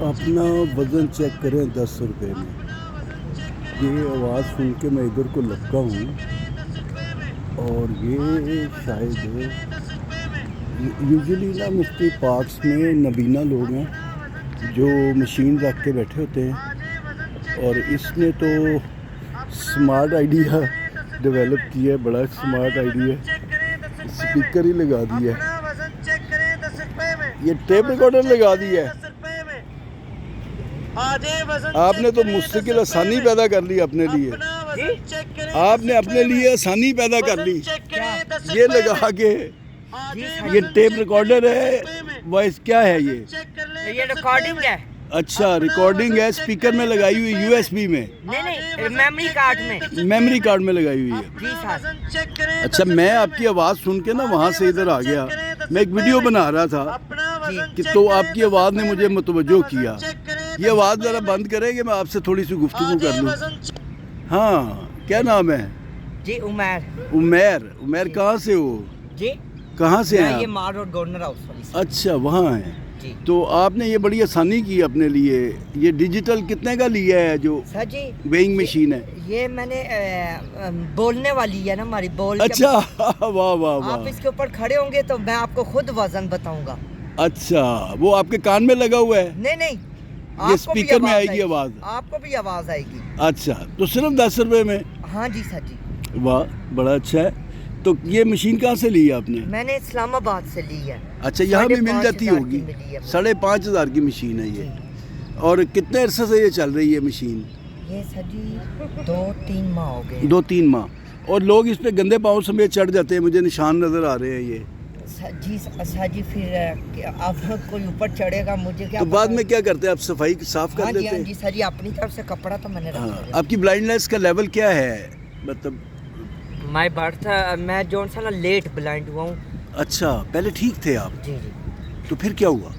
अपना वज़न चेक करें 10 रुपये में। ये आवाज़ सुन के मैं इधर को लपका हूँ और ये शायद यूजुअली ना मुख्तलिफ पार्क्स में नबीना लोग हैं जो मशीन रख के बैठे होते हैं, और इसने तो स्मार्ट आइडिया डेवलप किया है, बड़ा स्मार्ट आइडिया। स्पीकर ही लगा दिया है, ये टेप रिकॉर्डर लगा दिया है। आपने तो मुस्तकिल आसानी पैदा कर ली अपने लिए, आपने अपने लिए आसानी पैदा कर ली। ये लगा के ये टेप रिकॉर्डर है, वॉइस क्या है ये रिकॉर्डिंग है। अच्छा रिकॉर्डिंग है, स्पीकर में लगाई हुई यूएसबी में? नहीं, मेमोरी कार्ड में। मेमोरी कार्ड में लगाई हुई है जी सर। अच्छा, मैं आपकी आवाज़ सुन के ना वहाँ से इधर आ गया, मैं एक वीडियो बना रहा था कि तो आपकी आवाज़ ने मुझे मुतवज्जो किया। ये आवाज़ ज़रा बंद करेंगे, मैं आपसे थोड़ी सी गुफ्तगू कर लूँ। हाँ, क्या नाम है? जी उमैर। उमैर कहाँ से हो? जी कहाँ से हैं ये आप? मार रोड गवर्नर हाउस वाली साइड। अच्छा वहाँ हैं। जी। तो आपने ये बड़ी आसानी की अपने लिए। ये डिजिटल कितने का लिया है जो सर जी वेइंग मशीन है? ये मैंने बोलने वाली है ना हमारी बोल के- अच्छा वाह वाह आप वाह। इसके ऊपर खड़े होंगे तो मैं आपको खुद वजन बताऊंगा। अच्छा, वो आपके कान में लगा हुआ है? नहीं ये आपको भी स्पीकर में आवाज़ आएगी आवाज़? आपको भी आवाज़ आएगी। अच्छा, तो सिर्फ 10 रुपए में? हाँ जी सर जी। वाह, बड़ा अच्छा है। तो ये मशीन कहाँ से ली है आपने? मैंने इस्लामाबाद से ली है। अच्छा, यहाँ भी मिल जाती 5,500 होगी? की मिली है मुझे। 5,500 की मशीन है ये। और कितने अरसे से ये चल रही है मशीन? ये सर जी 2-3 माह हो गए। 2-3 माह। और लोग इस पे गंदे पाँव समेत चढ़ जाते हैं, मुझे निशान नज़र आ रहे हैं ये। सर जी फिर आप कोई ऊपर चढ़ेगा मुझे क्या तो बाद पता। में क्या करते हैं आप? सफाई साफ कर हाँ जी, लेते हाँ जी हैं? सर जी, अपनी तरफ से कपड़ा तो मैंने रखा हाँ, है। आपकी ब्लाइंडनेस का लेवल क्या है? मतलब माय बर्थ मैं जो सा ना लेट ब्लाइंड हुआ हूँ। अच्छा, पहले ठीक थे आप, जी जी तो फिर क्या हुआ?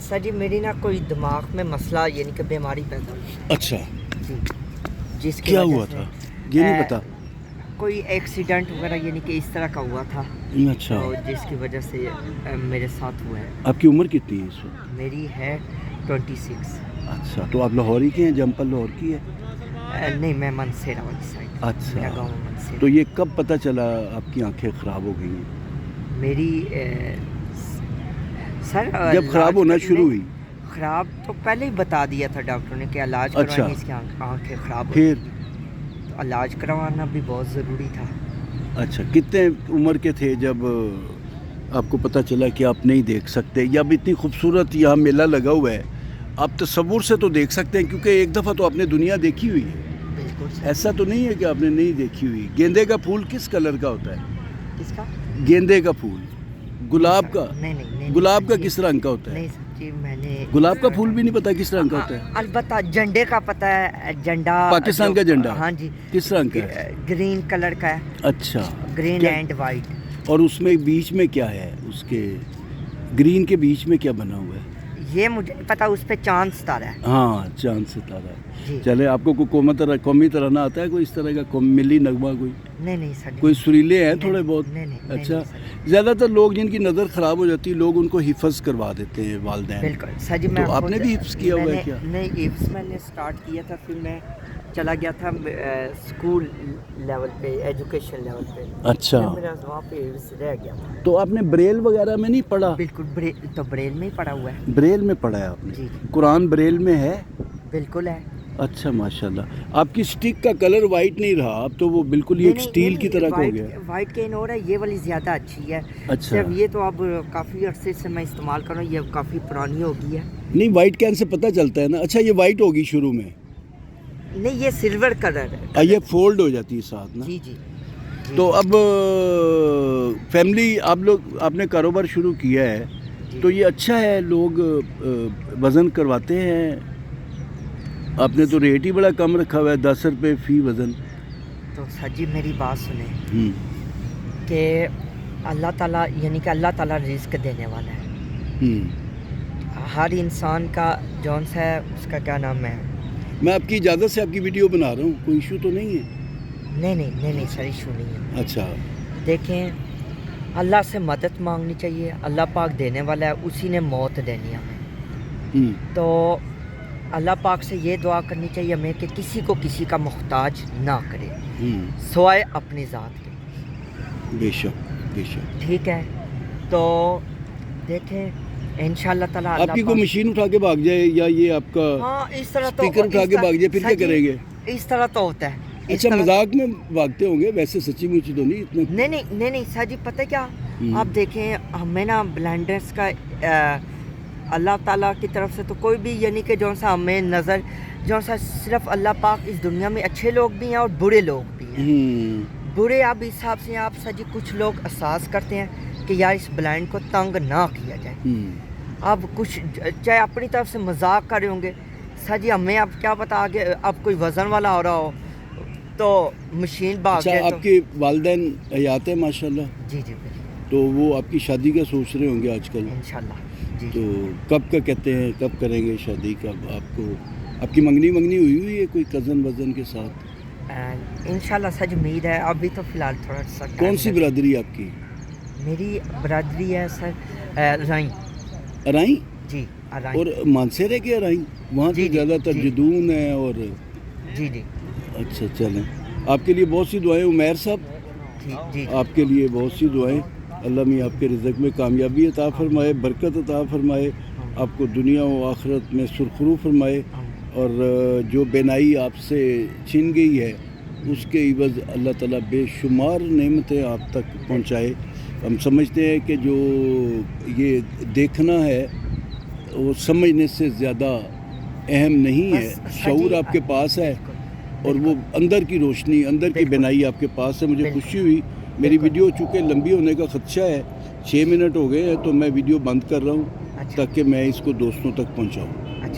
सर जी मेरी ना कोई दिमाग में मसला यानी कि बीमारी पैदा हुई। अच्छा, जी जिसकी क्या वजह हुआ से, था ये नहीं पता? कोई एक्सीडेंट वगैरह यानी कि इस तरह का हुआ था। अच्छा, तो जिसकी वजह से मेरे साथ हुआ है। आपकी उम्र कितनी है इस वक्त? मेरी है 26। अच्छा, तो आप लाहौरी के हैं? जमपल लाहौर की है? नहीं मैं मनसेरा वाली साइड। अच्छा। मेरा गाँव मनसेरा। तो ये कब पता चला आपकी आंखें ख़राब हो गई हैं? मेरी सर जब ख़राब होना शुरू हुई? ख़राब तो पहले ही बता दिया था डॉक्टर ने कि इलाज अच्छा। करवाएंगे, इसकी आंखें ख़राब हो फिर? तो इलाज करवाना भी बहुत ज़रूरी था। अच्छा, कितने उम्र के थे जब आपको पता चला कि आप नहीं देख सकते? या अब इतनी खूबसूरत यहाँ मेला लगा हुआ है, आप तसव्वुर से तो देख सकते हैं, क्योंकि एक दफ़ा तो आपने दुनिया देखी हुई है। बिल्कुल सर। ऐसा तो नहीं है कि आपने नहीं देखी हुई। गेंदे का फूल किस कलर का होता है? किसका? गेंदे का फूल? गुलाब का? नहीं गुलाब का सर जी, किस रंग का होता है? नहीं सर जी मैंने गुलाब का फूल भी नहीं पता किस रंग का होता है? अलबत्ता झंडे का पता है। झंडा पाकिस्तान का झंडा? हाँ जी। किस रंग का है? ग्रीन कलर का है। अच्छा, ग्रीन क्या- एंड वाइट। और उसमें बीच में क्या है? उसके ग्रीन के बीच में क्या बना हुआ है? ये मुझे नहीं पता, उस पे चांद सितारा है। हाँ, चांद सितारा। जी। चले, आपको कोई कौमी तराना आता है कोई इस तरह का मिली नगमा कोई? नहीं सर जी। कोई सुरीले हैं नहीं, थोड़े बहुत? नहीं, अच्छा, नहीं सर। ज़्यादातर लोग जिनकी नज़र ख़राब हो जाती है, लोग उनको हिफ़्ज़ करवा देते हैं वालिदैन। बिल्कुल सर जी। तो मैं आपने खुद- भी हिफ्स किया हुआ है मैंने- क्या? नहीं, हिफ्स मैंने स्टार्ट किया था, फिर मैं चला गया था स्कूल लेवल पे, एजुकेशन लेवल पे। अच्छा। फिर मेरा वहाँ पे हिफ्स रह गया था। तो आपने ब्रेल वगैरह में नहीं पढ़ा? बिल्कुल ब्रेल में ही पढ़ा हुआ है। ब्रेल में पढ़ा है आपने? जी। कुरान ब्रेल में है? बिल्कुल है। अच्छा, माशाल्लाह। आपकी स्टिक का कलर वाइट नहीं रहा, अब तो वो बिल्कुल ही एक स्टील की तरह का हो गया। वाइट केन हो रहा है, ये वाली ज़्यादा अच्छी है। अच्छा। सिर्फ ये तो अब काफ़ी अरसे से मैं इस्तेमाल कर रहा हूँ, ये काफ़ी पुरानी हो गई है। नहीं, वाइट कैन से पता चलता है ना। अच्छा, ये वाइट होगी शुरू में? नहीं, ये सिल्वर कलर है। ये फोल्ड हो जाती है साथ ना? जी जी। तो अब फैमिली आपने कारोबार शुरू किया है, जी। तो ये अच्छा है, लोग वज़न करवाते हैं। आपने तो रेट ही बड़ा कम रखा हुआ है, 10 रुपये फ़ी वज़न। तो सर जी मेरी बात सुने कि अल्लाह ताला यानी कि अल्लाह ताला रिस्क देने वाला है। हर इंसान का जौन सा है उसका क्या नाम है। मैं आपकी इजाज़त से आपकी वीडियो बना रहा हूँ, कोई इशू तो नहीं है? नहीं सर, इशू नहीं है। अच्छा। देखें, अल्लाह से मदद मांगनी चाहिए। अल्लाह पाक देने वाला है, उसी ने मौत देनी है। تو اللہ پاک سے یہ دعا کرنی چاہیے ہمیں کہ کسی کو کسی کا محتاج نہ کرے سوائے اپنی ذات کے. بے شک بے شک. ٹھیک ہے، تو دیکھیں انشاءاللہ تعالیٰ آپ کی کوئی مشین اٹھا کے بھاگ جائے یا یہ آپ کا ہاں اس طرح تو اسپیکر اٹھا کے بھاگ جائے پھر کیا کریں گے؟ اس طرح تو ہوتا ہے. اچھا مذاق میں بھاگتے ہوں گے، ویسے سچی مچی تو نہیں اتنا؟ نہیں سر جی، پتہ کیا آپ دیکھیں ہمیں نا بلائنڈرس کا اللہ تعالیٰ کی طرف سے تو کوئی بھی یعنی کہ جو سا ہمیں نظر جو سا صرف اللہ پاک اس دنیا میں اچھے لوگ بھی ہیں اور برے لوگ بھی ہیں. برے آپ اس حساب سے آپ سر جی کچھ لوگ احساس کرتے ہیں کہ یار اس بلائنڈ کو تنگ نہ کیا جائے. اب کچھ چاہے اپنی طرف سے مذاق کر رہے ہوں گے سر جی، ہمیں اب کیا پتا آگے اب کوئی وزن والا ہو رہا ہو تو مشین بھاگ اچھا جائے. آپ کے والدین حیات ہیں ماشاءاللہ؟ جی بالکل. تو وہ آپ کی شادی کا سوچ رہے ہوں گے آج کل؟ انشاءاللہ. جی تو کب کا کہتے ہیں، کب کریں گے شادی؟ کب آپ کی منگنی ہوئی ہے کوئی کزن وزن کے ساتھ؟ انشاءاللہ سر جی امید ہے. ابھی تو فی الحال تھوڑا سا کون سی برادری آپ کی؟ میری برادری ہے سر رائیں. ارائیں؟ جی ارائیں. اور مانسیرے کے ارائیں؟ وہاں تو زیادہ تر جدون ہے اور جی اچھا چلیں. آپ کے لیے بہت سی دعائیں عمیر صاحب، جی آپ کے لیے بہت سی دعائیں. اللہ میاں آپ کے رزق میں کامیابی عطا فرمائے، برکت عطا فرمائے، آپ کو دنیا و آخرت میں سرخرو فرمائے، اور جو بینائی آپ سے چھین گئی ہے اس کے عوض اللہ تعالیٰ بے شمار نعمتیں آپ تک پہنچائے. ہم سمجھتے ہیں کہ جو یہ دیکھنا ہے وہ سمجھنے سے زیادہ اہم نہیں ہے. شعور آپ کے پاس ہے اور وہ اندر کی روشنی، اندر کی بینائی آپ کے پاس ہے. مجھے خوشی ہوئی. میری ویڈیو چونکہ لمبی ہونے کا خدشہ ہے، 6 منٹ ہو گئے ہیں، تو میں ویڈیو بند کر رہا ہوں تاکہ میں اس کو دوستوں تک پہنچاؤں.